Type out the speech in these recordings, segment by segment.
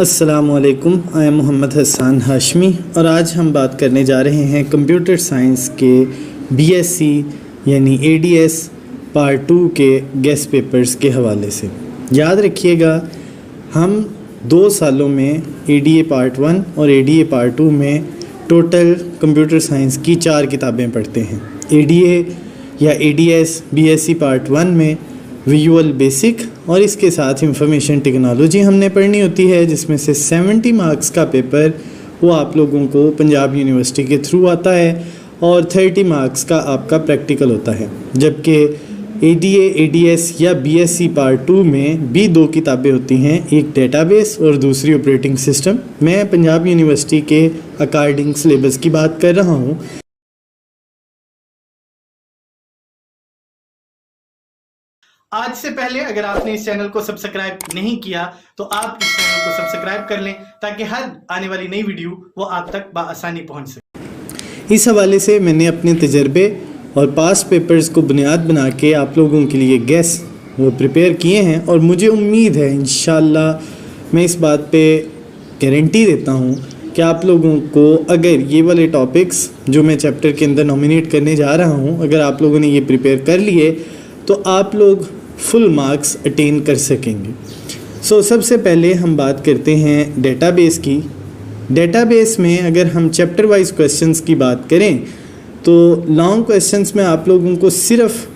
अस्सलामुअलैकुम, I am Mohammad Hasan Hashmi और आज हम बात करने जा रहे हैं कंप्यूटर साइंस के बीएससी यानी एडीएस पार्ट 2 के गेस्ट पेपर्स के हवाले से। याद रखिएगा, हम 2 सालों में एडीए पार्ट 1 और एडीए पार्ट 2 में टोटल कंप्यूटर साइंस की 4 किताबें पढ़ते हैं। एडीए या एडीएस बीएससी पार्ट 1 में विजुअल बेसिक और इसके साथ इंफॉर्मेशन टेक्नोलॉजी हमने पढ़नी होती है, जिसमें से 70 मार्क्स का पेपर वो आप लोगों को पंजाब यूनिवर्सिटी के थ्रू आता है और 30 मार्क्स का आपका प्रैक्टिकल होता है। जबकि एडीए, एडीएस या बीएससी पार्ट 2 में भी 2 किताबें होती हैं, एक डेटाबेस और दूसरी ऑपरेटिंग सिस्टम। मैं पंजाब यूनिवर्सिटी के अकॉर्डिंग सिलेबस की बात कर रहा हूँ। आज से पहले अगर आपने इस चैनल को सब्सक्राइब नहीं किया तो आप इस चैनल को सब्सक्राइब कर लें ताकि हर आने वाली नई वीडियो वो आप तक बआसानी पहुंच सके। इस हवाले से मैंने अपने तजर्बे और पास पेपर्स को बुनियाद बना के आप लोगों के लिए गेस्ट वो प्रिपेयर किए हैं और मुझे उम्मीद है इंशाल्लाह मैं इस बात पे गारंटी देता हूँ कि आप लोगों को अगर ये वाले टॉपिक्स जो मैं चैप्टर के अंदर नॉमिनेट करने जा रहा हूँ, अगर आप लोगों ने ये प्रिपेयर कर लिए तो आप लोग फुल मार्क्स अटेन कर सकेंगे। सबसे पहले हम बात करते हैं डेटाबेस की। डेटाबेस में अगर हम चैप्टर वाइज क्वेश्चंस की बात करें तो लॉन्ग क्वेश्चंस में आप लोगों को सिर्फ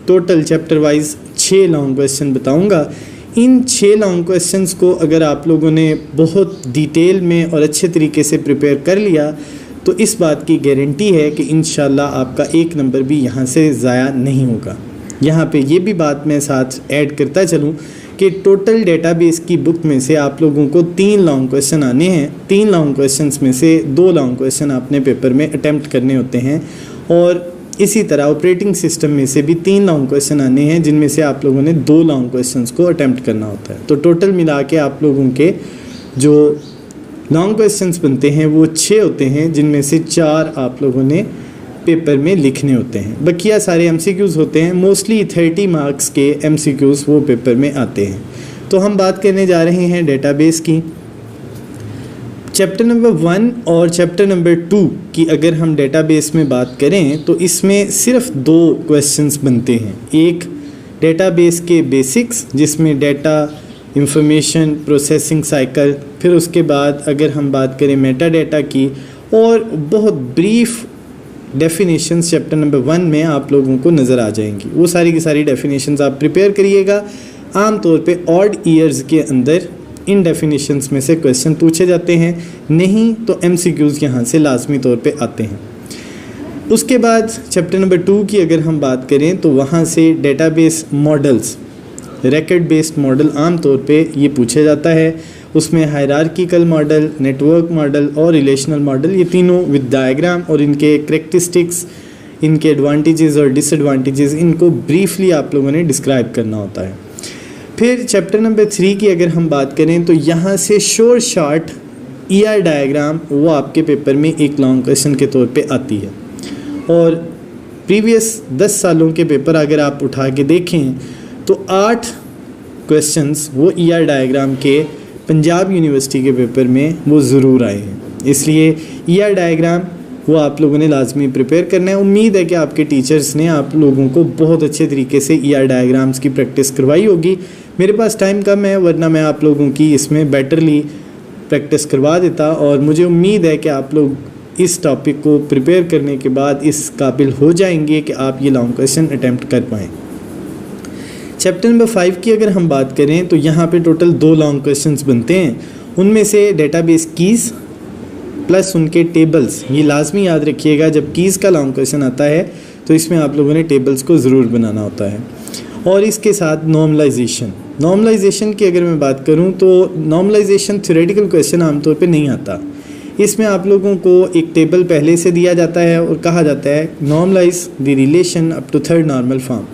total chapter wise 6 long question बताऊंगा। इन 6 लॉन्ग क्वेश्चंस को अगर आप लोगों ने बहुत डिटेल में और अच्छे तरीके से प्रिपेयर कर लिया तो इस बात की गारंटी है कि इंशाल्लाह आपका 1 नंबर भी यहाँ से ज़ाया नहीं होगा। यहाँ पे ये भी बात मैं साथ ऐड करता चलूँ कि टोटल डेटाबेस की बुक में से आप लोगों को 3 लॉन्ग क्वेश्चन आने हैं। 3 लॉन्ग क्वेश्चंस में से 2 लॉन्ग क्वेश्चन आपने पेपर में अटैम्प्ट करने होते हैं और इसी तरह ऑपरेटिंग सिस्टम में से भी 3 लॉन्ग क्वेश्चन आने हैं, जिनमें से आप लोगों ने 2 लॉन्ग क्वेश्चंस को अटैम्प्ट करना होता है। तो टोटल मिला के आप लोगों के जो लॉन्ग क्वेश्चंस बनते हैं वो 6 होते हैं, जिनमें से 4 आप लोगों ने पेपर में लिखने होते हैं। बकिया सारे एमसीक्यूज़ होते हैं। मोस्टली 30 मार्क्स के एमसीक्यूज़ वो पेपर में आते हैं। तो हम बात करने जा रहे हैं डेटाबेस की। चैप्टर नंबर 1 और चैप्टर नंबर 2 की अगर हम डेटाबेस में बात करें तो इसमें सिर्फ 2 क्वेश्चंस बनते हैं। एक डेटाबेस के बेसिक्स, जिसमें डेटा, इंफॉर्मेशन, प्रोसेसिंग साइकिल, फिर उसके बाद अगर हम बात करें मेटा डेटा की, और बहुत ब्रीफ डेफिनेशंस चैप्टर नंबर 1 में आप लोगों को नज़र आ जाएंगी। वो सारी की सारी डेफिनेशंस आप प्रिपेयर करिएगा। आम तौर पे ऑड ईयर्स के अंदर इन डेफिनेशंस में से क्वेश्चन पूछे जाते हैं, नहीं तो एमसीक्यूज़ यहाँ से लाजमी तौर पे आते हैं। उसके बाद चैप्टर नंबर 2 की अगर हम बात करें तो वहाँ से database models, record based model आम तौर पे ये पूछा जाता है। उसमें हायरार्किकल मॉडल, नेटवर्क मॉडल और रिलेशनल मॉडल, ये तीनों विद डायग्राम और इनके करैक्टरिस्टिक्स, इनके एडवांटेजेस और डिसएडवांटेजेस, इनको ब्रीफली आप लोगों ने डिस्क्राइब करना होता है। फिर चैप्टर नंबर 3 की अगर हम बात करें तो यहाँ से शोर शॉर्ट ER डायग्राम वो आपके पेपर में एक लॉन्ग क्वेश्चन के तौर पे आती है। और प्रीवियस 10 सालों के पेपर अगर आप उठा के देखें तो 8 क्वेश्चंस वो ER डायग्राम के पंजाब यूनिवर्सिटी के पेपर में वो ज़रूर आए हैं। इसलिए ER डायग्राम वो आप लोगों ने लाजमी प्रिपेयर करना है। उम्मीद है कि आपके टीचर्स ने आप लोगों को बहुत अच्छे तरीके से ER डायग्राम्स की प्रैक्टिस करवाई होगी। मेरे पास टाइम कम है, वरना मैं आप लोगों की इसमें बेटरली प्रैक्टिस करवा देता, और मुझे उम्मीद है कि आप लोग इस टॉपिक को प्रिपेयर करने के बाद इस काबिल हो जाएंगे कि आप ये लॉन्ग क्वेश्चन अटैम्प्ट कर पाएँ। चैप्टर नंबर 5 की अगर हम बात करें तो यहाँ पे टोटल 2 लॉन्ग क्वेश्चंस बनते हैं। उनमें से डेटाबेस कीज़ प्लस उनके टेबल्स, ये लाजमी याद रखिएगा, जब कीज़ का लॉन्ग क्वेश्चन आता है तो इसमें आप लोगों ने टेबल्स को ज़रूर बनाना होता है। और इसके साथ नॉर्मलाइजेशन की अगर मैं बात करूँ तो नॉर्मलाइजेशन थ्योरेटिकल क्वेश्चन आमतौर पर नहीं आता। इसमें आप लोगों को एक टेबल पहले से दिया जाता है और कहा जाता है normalise the relation up to 3rd normal form.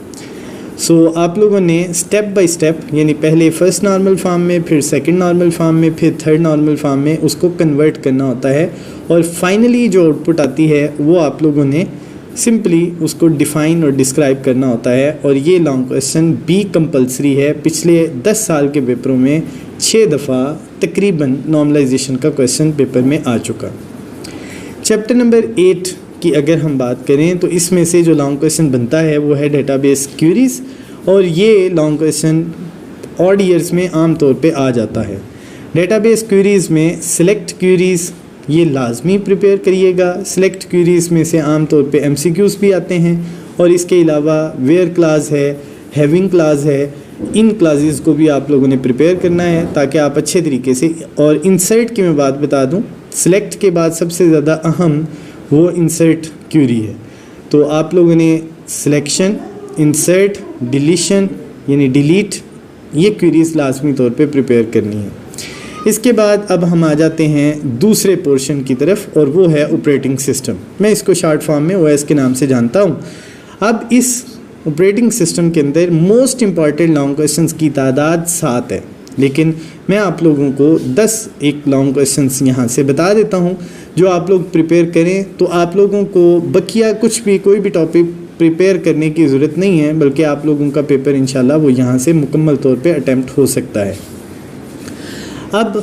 आप लोगों ने स्टेप बाय स्टेप, यानी पहले 1st नॉर्मल फॉर्म में, फिर 2nd नॉर्मल फॉर्म में, फिर 3rd नॉर्मल फॉर्म में उसको कन्वर्ट करना होता है और फाइनली जो आउटपुट आती है वो आप लोगों ने सिंपली उसको डिफ़ाइन और डिस्क्राइब करना होता है। और ये लॉन्ग क्वेश्चन भी कंपलसरी है। पिछले 10 साल के पेपरों में 6 दफ़ा तकरीबन नॉर्मलाइजेशन का क्वेश्चन पेपर में आ चुका। चैप्टर नंबर 8 की अगर हम बात करें तो इसमें से जो लॉन्ग क्वेश्चन बनता है वो है डेटाबेस क्यूरीज़, और ये लॉन्ग क्वेश्चन ऑड ईयर्स में आम तौर पे आ जाता है। डेटाबेस क्यूरीज़ में सिलेक्ट क्यूरीज़ ये लाजमी प्रिपेयर करिएगा। सिलेक्ट क्यूरीज़ में से आम तौर पे एमसीक्यूज़ भी आते हैं, और इसके अलावा वेयर क्लास है, हैविंग क्लास है, इन क्लासेस को भी आप लोगों ने प्रिपेयर करना है ताकि आप अच्छे तरीके से। और इंसर्ट की मैं बात बता दूं, सिलेक्ट के बाद सबसे ज़्यादा अहम वो इंसर्ट क्यूरी है। तो आप लोगों ने सिलेक्शन, इंसर्ट, डिलीशन यानी डिलीट, ये क्यूरीज़ लाजमी तौर पे प्रिपेयर करनी है। इसके बाद अब हम आ जाते हैं दूसरे पोर्शन की तरफ, और वो है ऑपरेटिंग सिस्टम। मैं इसको शॉर्ट फॉर्म में ओएस के नाम से जानता हूँ। अब इस ऑपरेटिंग सिस्टम के अंदर मोस्ट इम्पॉर्टेंट लॉन्ग क्वेश्चंस की तादाद 7 है, लेकिन मैं आप लोगों को 10 एक लॉन्ग क्वेश्चंस यहाँ से बता देता हूँ जो आप लोग प्रिपेयर करें तो आप लोगों को बकिया कुछ भी कोई भी टॉपिक प्रिपेयर करने की ज़रूरत नहीं है, बल्कि आप लोगों का पेपर इंशाल्लाह वो यहाँ से मुकम्मल तौर पे अटैम्प्ट हो सकता है। अब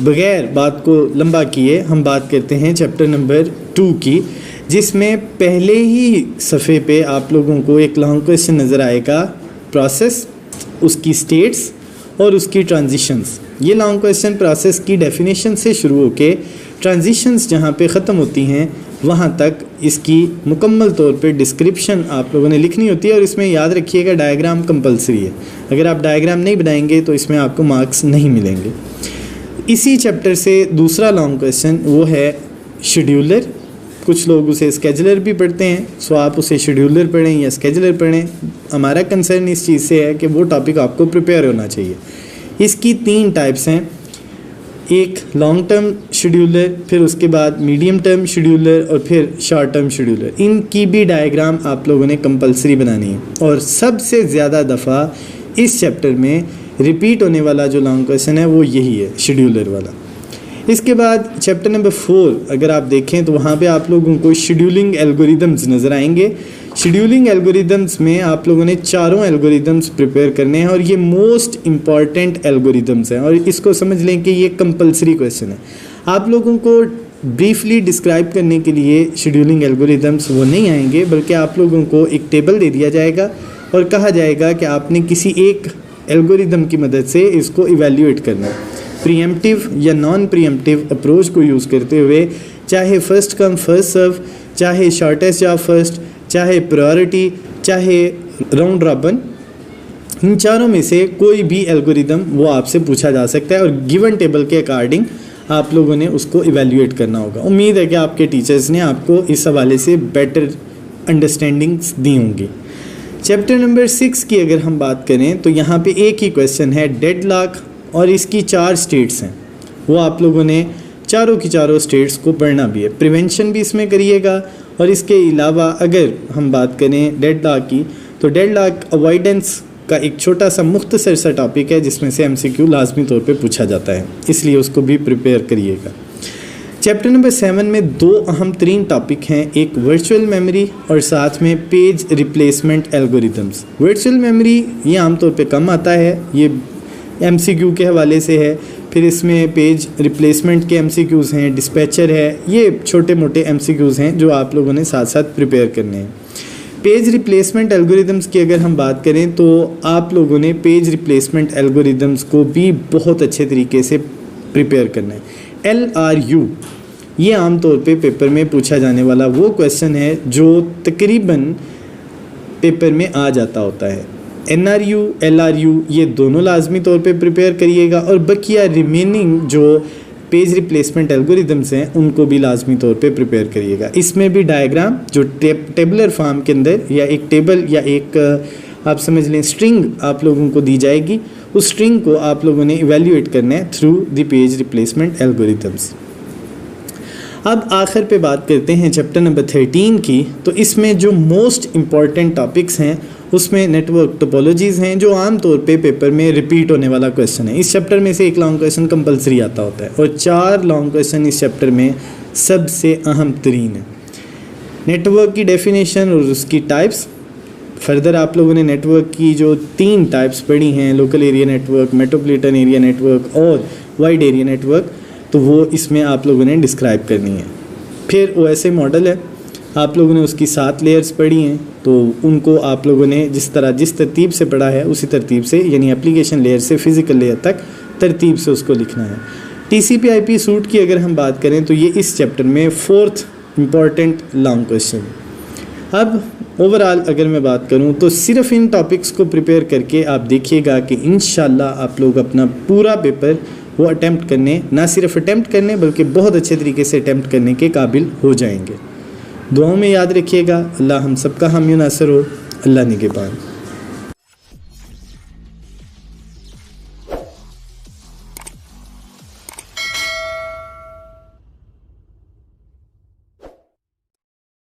बगैर बात को लंबा किए हम बात करते हैं चैप्टर नंबर 2 की, जिसमें पहले ही सफ़े पे आप लोगों को एक लॉन्ग क्वेश्चन नज़र आएगा, प्रोसेस, उसकी स्टेट्स और उसकी ट्रांजिशंस। ये लॉन्ग क्वेश्चन प्रोसेस की डेफिनेशन से शुरू होके ट्रांजिशंस जहाँ पे ख़त्म होती हैं वहाँ तक इसकी मुकम्मल तौर पे डिस्क्रिप्शन आप लोगों ने लिखनी होती है। और इसमें याद रखिएगा डायग्राम कंपलसरी है, अगर आप डायग्राम नहीं बनाएंगे तो इसमें आपको मार्क्स नहीं मिलेंगे। इसी चैप्टर से दूसरा लॉन्ग क्वेश्चन वो है शेड्यूलर। कुछ लोग उसे स्केजुलर भी पढ़ते हैं, सो आप उसे शेड्यूलर पढ़ें या स्केजुलर पढ़ें, हमारा कंसर्न इस चीज़ से है कि वो टॉपिक आपको प्रिपेयर होना चाहिए। इसकी 3 टाइप्स हैं, एक लॉन्ग टर्म शेड्यूलर, फिर उसके बाद मीडियम टर्म शेड्यूलर और फिर शॉर्ट टर्म शेड्यूलर। इनकी भी डायग्राम आप लोगों ने कंपलसरी बनानी है। और सबसे ज़्यादा दफ़ा इस चैप्टर में रिपीट होने वाला जो लॉन्ग क्वेश्चन है वो यही है, शेड्यूलर वाला। इसके बाद चैप्टर नंबर 4 अगर आप देखें तो वहाँ पे आप लोगों को शेड्यूलिंग एल्गोरिदम्स नज़र आएंगे। शेड्यूलिंग एल्गोरिदम्स में आप लोगों ने 4 एल्गोरिदम्स प्रिपेयर करने हैं, और ये मोस्ट इम्पॉर्टेंट एल्गोरिदम्स हैं, और इसको समझ लें कि ये कंपलसरी क्वेश्चन है। आप लोगों को ब्रीफली डिस्क्राइब करने के लिए शेड्यूलिंग एल्गोरिदम्स वो नहीं आएंगे, बल्कि आप लोगों को एक टेबल दे दिया जाएगा और कहा जाएगा कि आपने किसी एक एल्गोरिदम की मदद से इसको इवैल्यूएट करना है। प्रीएम्प्टिव या नॉन प्रीएम्प्टिव अप्रोच को यूज़ करते हुए, चाहे फर्स्ट कम फर्स्ट सर्व, चाहे शॉर्टेस्ट जॉब फर्स्ट, चाहे प्रायोरिटी, चाहे राउंड रॉबिन, इन चारों में से कोई भी एल्गोरिदम वो आपसे पूछा जा सकता है, और गिवन टेबल के अकॉर्डिंग आप लोगों ने उसको इवैल्यूएट करना होगा। उम्मीद है कि आपके टीचर्स ने आपको इस हवाले से बेटर अंडरस्टैंडिंग्स दी होंगी। चैप्टर नंबर 6 की अगर हम बात करें तो यहाँ पे एक ही क्वेश्चन है, डेडलॉक, और इसकी 4 स्टेट्स हैं। वो आप लोगों ने चारों की चारों स्टेट्स को पढ़ना भी है। प्रिवेंशन भी इसमें करिएगा, और इसके अलावा अगर हम बात करें डेडलॉक की तो डेडलॉक अवॉइडेंस का एक छोटा सा मुख्तसर सा टॉपिक है जिसमें से एमसीक्यू लाजमी तौर पे पूछा जाता है, इसलिए उसको भी प्रिपेयर करिएगा। चैप्टर नंबर 7 में 2 अहम तरीन टॉपिक हैं, एक वर्चुअल मेमोरी और साथ में page replacement algorithms. Virtual memory ये आमतौर पे कम आता है, ये एमसीक्यू के हवाले से है। फिर इसमें पेज रिप्लेसमेंट के एमसीक्यूज़ हैं, डिस्पैचर है, ये छोटे मोटे एमसीक्यूज़ हैं जो आप लोगों ने साथ साथ प्रिपेयर करने हैं। पेज रिप्लेसमेंट एल्गोरिदम्स की अगर हम बात करें तो आप लोगों ने पेज रिप्लेसमेंट एल्गोरिदम्स को भी बहुत अच्छे तरीके से प्रिपेयर करना है। LRU ये आमतौर पे पेपर में पूछा जाने वाला वो क्वेश्चन है जो तकरीबन पेपर में आ जाता होता है। NRU, LRU ये दोनों लाजमी तौर पे प्रिपेयर करिएगा, और बकिया रिमेनिंग जो पेज रिप्लेसमेंट एल्गोरिदम्स हैं उनको भी लाजमी तौर पे प्रिपेयर करिएगा। इसमें भी डायग्राम जो टेबलर फॉर्म के अंदर या एक टेबल या एक आप समझ लें स्ट्रिंग आप लोगों को दी जाएगी, उस स्ट्रिंग को आप लोगों ने इवैल्यूएट करना है through the page replacement algorithms. अब आखिर पे बात करते हैं चैप्टर नंबर 13 की। तो इसमें जो मोस्ट इम्पॉर्टेंट टॉपिक्स हैं उसमें नेटवर्क टोपोलॉजीज़ हैं जो आम तौर पे पेपर में रिपीट होने वाला क्वेश्चन है। इस चैप्टर में से एक लॉन्ग क्वेश्चन कंपलसरी आता होता है, और 4 लॉन्ग क्वेश्चन इस चैप्टर में सबसे अहम तरीन है। नेटवर्क की डेफिनेशन और उसकी टाइप्स। फर्दर आप लोगों ने नेटवर्क की जो 3 टाइप्स पढ़ी हैं, local area network, metropolitan area network और वाइड एरिया नेटवर्क, तो वो इसमें आप लोगों ने डिस्क्राइब करनी है। फिर OSI मॉडल है, आप लोगों ने उसकी 7 लेयर्स पढ़ी हैं, तो उनको आप लोगों ने जिस तरतीब से पढ़ा है उसी तरतीब से, यानी एप्लीकेशन लेयर से फिज़िकल लेयर तक तरतीब से उसको लिखना है। TCP/IP सूट की अगर हम बात करें तो ये इस चैप्टर में 4th इम्पॉर्टेंट लॉन्ग क्वेश्चन। अब ओवरऑल अगर मैं बात करूं तो सिर्फ इन टॉपिक्स को प्रिपेयर करके आप देखिएगा कि इंशाल्लाह आप लोग अपना पूरा पेपर वो अटैम्प्ट करने, ना सिर्फ अटैम्प्ट करने बल्कि बहुत अच्छे तरीके से अटैम्प्ट करने के काबिल हो जाएंगे। दुआओं में याद रखिएगा। अल्लाह हम सबका हामी नासर हो। अल्लाह निगहबान।